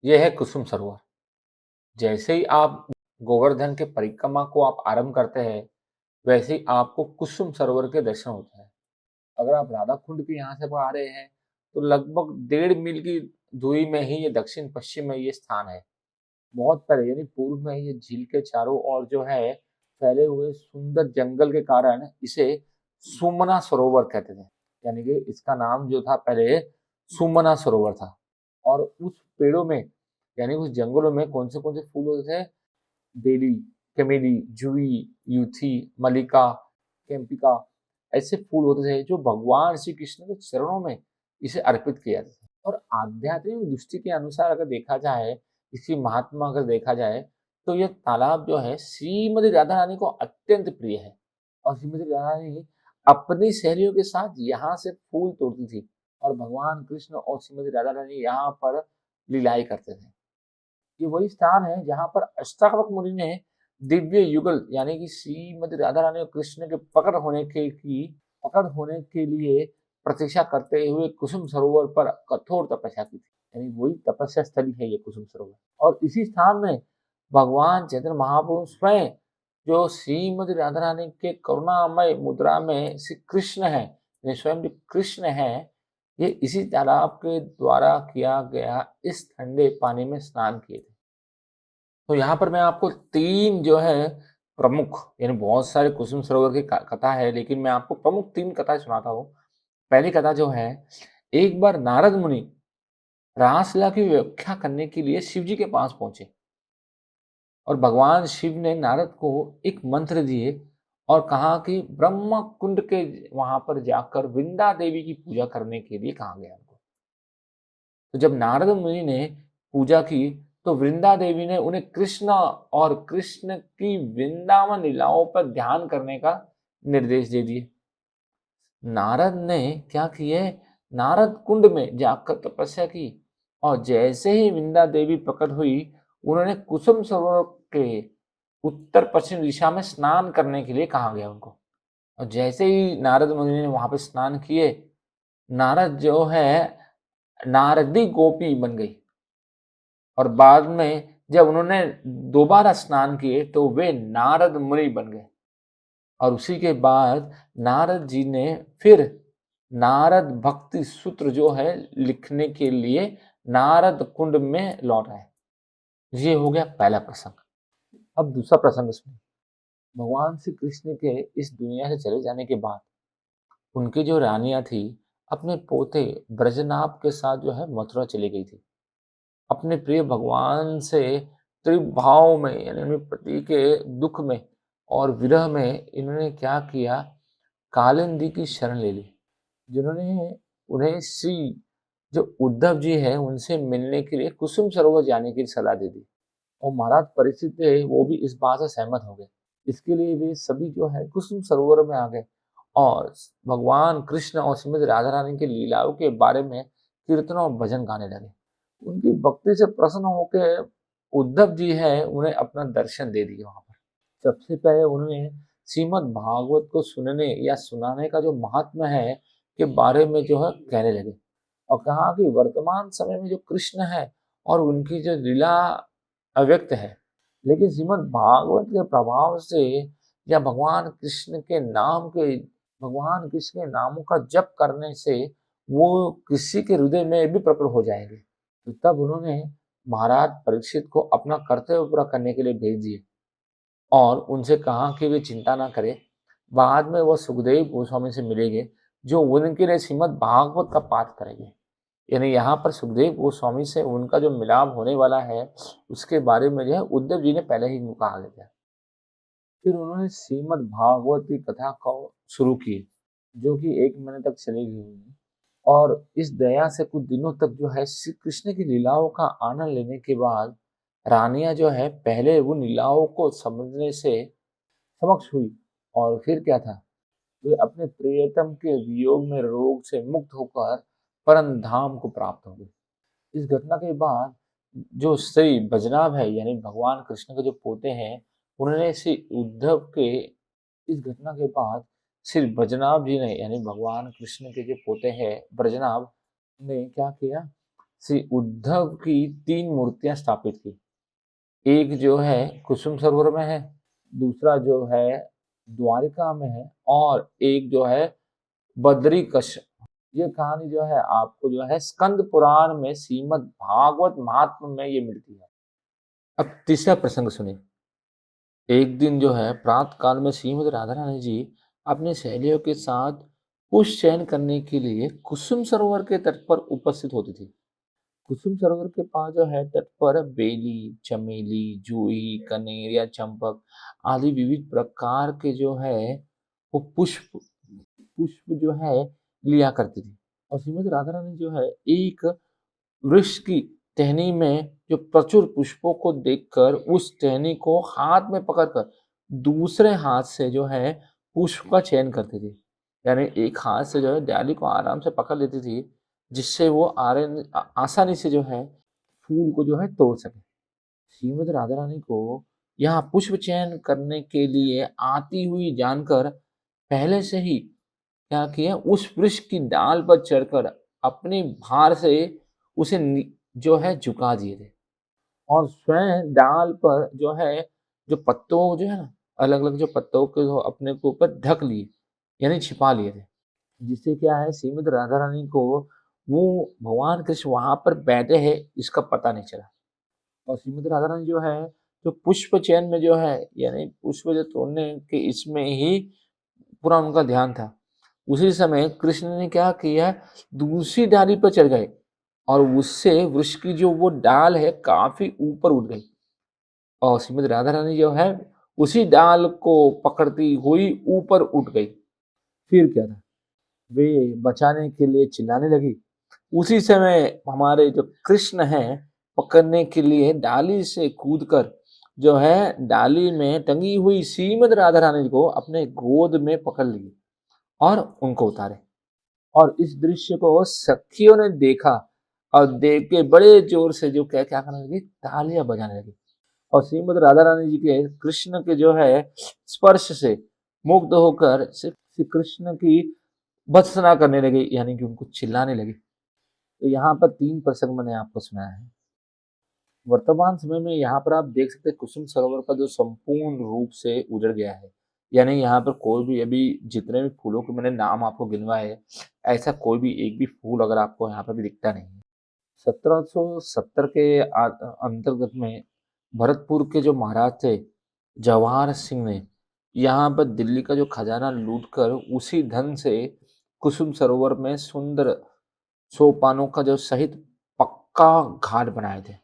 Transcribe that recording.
यह है कुसुम सरोवर। जैसे ही आप गोवर्धन के परिक्रमा को आप आरंभ करते हैं, वैसे ही आपको कुसुम सरोवर के दर्शन होते हैं। अगर आप राधा कुंड के यहाँ से आ रहे हैं, तो लगभग 1.5 मील की दूरी में ही ये दक्षिण-पश्चिम में ये स्थान है। बहुत पहले यानी पूर्व में ये झील के चारों ओर जो है फैले हुए सुंदर जंगल के कारण इसे सुमना सरोवर कहते थे। यानी कि इसका नाम जो था पहले सुमना सरोवर था। और उस पेड़ों में यानी उस जंगलों में कौन से फूल होते थे? बेली, चमेली, जूही, यूथी, मल्लिका, केम्पिका ऐसे फूल होते थे जो भगवान श्री कृष्ण के चरणों में इसे अर्पित किया जाता था। और आध्यात्मिक दृष्टि के अनुसार अगर देखा जाए, इसकी महात्मा अगर देखा जाए, तो यह तालाब जो है श्रीमती राधा रानी को अत्यंत प्रिय है। और श्रीमती राधा रानी अपनी सहेलियों के साथ यहाँ से फूल तोड़ती थी और भगवान कृष्ण और श्रीमती राधा रानी यहाँ पर लीलाएं करते थे। ये वही स्थान है जहाँ पर अष्टावक्र मुनि ने दिव्य युगल यानी कि श्रीमती राधा रानी और कृष्ण के पकड़ होने के लिए प्रतीक्षा करते हुए कुसुम सरोवर पर कठोर तपस्या की थी। यानी वही तपस्या स्थली है ये कुसुम सरोवर। और इसी स्थान में भगवान चैतन्य महाप्रभु स्वयं जो श्रीमती राधा रानी के करुणामय मुद्रा में श्री कृष्ण है, यानी स्वयं जो कृष्ण है, ये इसी तालाब के द्वारा किया गया इस ठंडे पानी में स्नान किए थे। तो यहाँ पर मैं आपको 3 जो है प्रमुख यानी बहुत सारे कुसुम सरोवर की कथा है, लेकिन मैं आपको प्रमुख 3 कथाएँ सुनाता हूँ। पहली कथा जो है, एक बार नारद मुनि रासलीला की व्याख्या करने के लिए शिव जी के पास पहुँचे और भगवान शिव ने नारद को एक मंत्र दिए और कहा कि ब्रह्म कुंड के वहाँ पर जाकर वृंदा देवी की पूजा करने के लिए कहा गया उनको। तो जब नारद मुनि ने पूजा की, तो वृंदा देवी ने उन्हें कृष्ण और कृष्ण की वृंदावन लीलाओं पर ध्यान करने का निर्देश दे दिए। नारद ने क्या किए? नारद कुंड में जाकर तपस्या की और जैसे ही वृंदा देवी प्रकट हुई, उन्होंने कुसुम सरोवर के उत्तर पश्चिम दिशा में स्नान करने के लिए कहा गया उनको। और जैसे ही नारद मुनि ने वहां पे स्नान किए, नारद जो है नारदी गोपी बन गई। और बाद में जब उन्होंने दोबारा स्नान किए तो वे नारद मुनि बन गए। और उसी के बाद नारद जी ने फिर नारद भक्ति सूत्र जो है लिखने के लिए नारद कुंड में लौट आए। ये हो गया पहला प्रसंग। अब दूसरा प्रसंग सुनिए। भगवान श्री कृष्ण के इस दुनिया से चले जाने के बाद उनकी जो रानियां थी, अपने पोते ब्रजनाभ के साथ जो है मथुरा चली गई थी। अपने प्रिय भगवान से त्रिभाव में यानी अपने पति के दुख में और विरह में इन्होंने क्या किया? कालिंदी की शरण ले ली, जिन्होंने उन्हें श्री जो उद्धव जी हैं उनसे मिलने के लिए कुसुम सरोवर जाने की सलाह दे दी। और महाराज परीक्षित थे, वो भी इस बात से सहमत हो गए। इसके लिए वे सभी जो है कुसुम सरोवर में आ गए और भगवान कृष्ण और श्रीमती राधा रानी की लीलाओं के बारे में कीर्तन और भजन गाने लगे। उनकी भक्ति से प्रसन्न होकर उद्धव जी है उन्हें अपना दर्शन दे दिया वहां पर। सबसे पहले उन्होंने श्रीमद् भागवत को सुनने या सुनाने का जो महात्मा है के बारे में जो है कहने लगे और कहा कि वर्तमान समय में जो कृष्ण है और उनकी जो लीला अव्यक्त है, लेकिन श्रीमद् भागवत के प्रभाव से या भगवान कृष्ण के नामों का जप करने से वो किसी के हृदय में भी प्रकट हो जाएंगे। तो तब उन्होंने महाराज परीक्षित को अपना कर्तव्य पूरा करने के लिए भेज दिए और उनसे कहा कि वे चिंता ना करें, बाद में वो सुखदेव गोस्वामी से मिलेंगे जो उनके लिए श्रीमद् भागवत का पाठ करेंगे। यानी यहाँ पर सुखदेव गोस्वामी से उनका जो मिलाप होने वाला है, उसके बारे में जो है उद्धव जी ने पहले ही कहा गया था। फिर उन्होंने श्रीमद् भागवत की कथा को शुरू की, जो कि 1 महीने तक चलेगी हुई। और इस दया से कुछ दिनों तक जो है श्री कृष्ण की लीलाओं का आनंद लेने के बाद रानियां जो है पहले उन लीलाओं को समझने से समक्ष हुई और फिर क्या था, वे अपने प्रियतम के वियोग में रोग से मुक्त होकर परम धाम को प्राप्त हो गए। इस घटना के बाद जो श्री बजनाभ है यानी भगवान कृष्ण के जो पोते हैं, उन्होंने श्री उद्धव के इस घटना के बाद श्री बजनाभ जी ने यानी भगवान कृष्ण के जो पोते हैं ब्रजनाभ ने क्या किया? श्री उद्धव की 3 मूर्तियाँ स्थापित की। एक जो है कुसुम सरोवर में है, दूसरा जो है द्वारिका में है और एक जो है बद्रिकश। ये कहानी जो है आपको जो है स्कंद पुराण में श्रीमद् भागवत महात्म्य में ये मिलती है। अब तीसरा प्रसंग सुनिए। एक दिन जो है प्रातः काल में श्रीमद् राधा रानी जी अपनी सहेलियों के साथ पुष्प चयन करने के लिए कुसुम सरोवर के तट पर उपस्थित होती थी। कुसुम सरोवर के पास जो है तट पर बेली, चमेली, जूही, कनेर या चंपक आदि विविध प्रकार के जो है वो पुष्प पुष्प जो है लिया करती थी। और श्रीमती राधा रानी जो है एक वृक्ष की टहनी में जो प्रचुर पुष्पों को देखकर उस टहनी को हाथ में पकड़कर दूसरे हाथ से जो है पुष्प का चयन करती थी। यानी एक हाथ से जो है डाली को आराम से पकड़ लेती थी, जिससे वो आसानी से जो है फूल को जो है तोड़ सके। श्रीमती राधा रानी को यहाँ पुष्प चयन करने के लिए आती हुई जानकर पहले से ही क्या किया, उस वृक्ष की डाल पर चढ़कर अपने भार से उसे जो है झुका दिए थे और स्वयं डाल पर जो है जो पत्तों जो है ना अलग अलग जो पत्तों के जो अपने के ऊपर ढक लिए यानी छिपा लिए थे, जिससे क्या है श्रीमती राधा रानी को वो भगवान कृष्ण वहां पर बैठे हैं इसका पता नहीं चला। और श्रीमती राधा रानी जो है जो पुष्प चयन में जो है यानी पुष्प जो तोड़ने के इसमें ही पूरा उनका ध्यान था। उसी समय कृष्ण ने क्या किया, दूसरी डाली पर चढ़ गए और उससे वृक्ष की जो वो डाल है काफी ऊपर उठ गई और श्रीमती राधा रानी जो है उसी डाल को पकड़ती हुई ऊपर उठ गई। फिर क्या था, वे बचाने के लिए चिल्लाने लगी। उसी समय हमारे जो कृष्ण हैं पकड़ने के लिए डाली से कूदकर जो है डाली में टंगी हुई श्रीमती राधा रानी को अपने गोद में पकड़ लिए और उनको उतारे। और इस दृश्य को सखियों ने देखा और देख के बड़े जोर से जो क्या क्या करने लगी, तालियां बजाने लगी और श्रीमती राधा रानी जी के कृष्ण के जो है स्पर्श से मुग्ध होकर श्री कृष्ण की भत्सना करने लगी, यानी कि उनको चिल्लाने लगी। तो यहाँ पर 3 प्रसंग मैंने आपको सुनाया है। वर्तमान समय में यहाँ पर आप देख सकते हैं कुसुम सरोवर का जो संपूर्ण रूप से उजड़ गया है। यानी यहाँ पर कोई भी अभी जितने भी फूलों के मैंने नाम आपको गिनवाए, ऐसा कोई भी एक भी फूल अगर आपको यहाँ पर भी दिखता नहीं है। 1770 के अंतर्गत में भरतपुर के जो महाराज थे जवाहर सिंह ने यहाँ पर दिल्ली का जो खजाना लूटकर उसी धन से कुसुम सरोवर में सुंदर सोपानों का जो सहित पक्का घाट बनाए थे।